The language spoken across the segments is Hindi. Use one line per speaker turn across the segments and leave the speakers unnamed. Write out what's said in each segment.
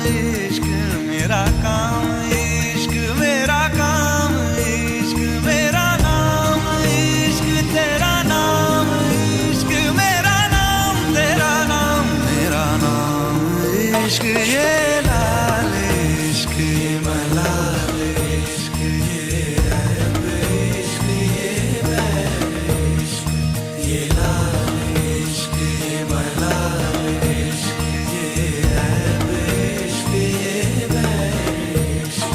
इश्क मेरा काम, इश्क मेरा काम, इश्क मेरा नाम, इश्क तेरा नाम, इश्क मेरा नाम, तेरा नाम, मेरा नाम इश्क। ये लाल इश्क, ये मलाल इश्क, ये रब इश्क, ये बैर इश्क, ये लाल इश्क, ये मलाल इश्क, ये रब इश्क, ये बैर इश्क।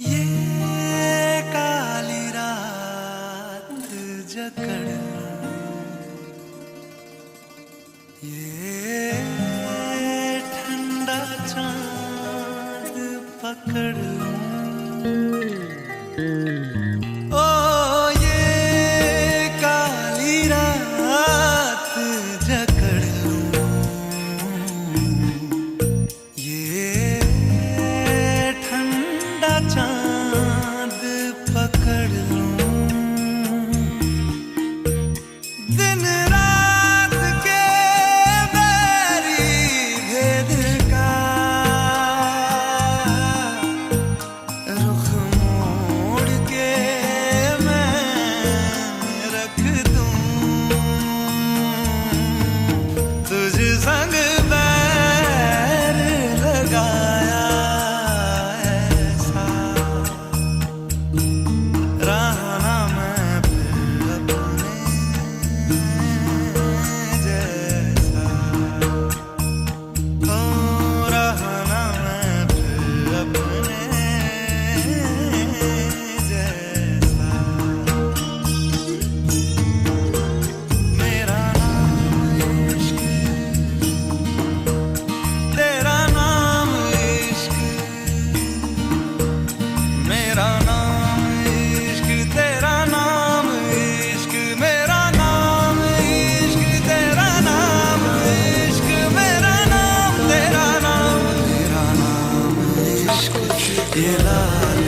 ये काली रात जकड़ लूं, ये ठंडा चांद पकड़ लूं, ओ ये काली रात जकड़ लूं, ये ठंडा चांद पकड़ लूं, दिन रात के बैरी भेद का रुख मोड़ के मैं रख दूं, तुझ संग बैर लगाया ऐसा, रहना मैं फिर अपने जैसा, हो रहना मैं फिर अपने जैसा। मेरा नाम इश्क, तेरा नाम इश्क, मेरा नाम इश्क, तेरा नाम इश्क, मेरा नाम इश्क, तेरा नाम इश्क, मेरा नाम, तेरा नाम, मेरा नाम इश्क। ये लाल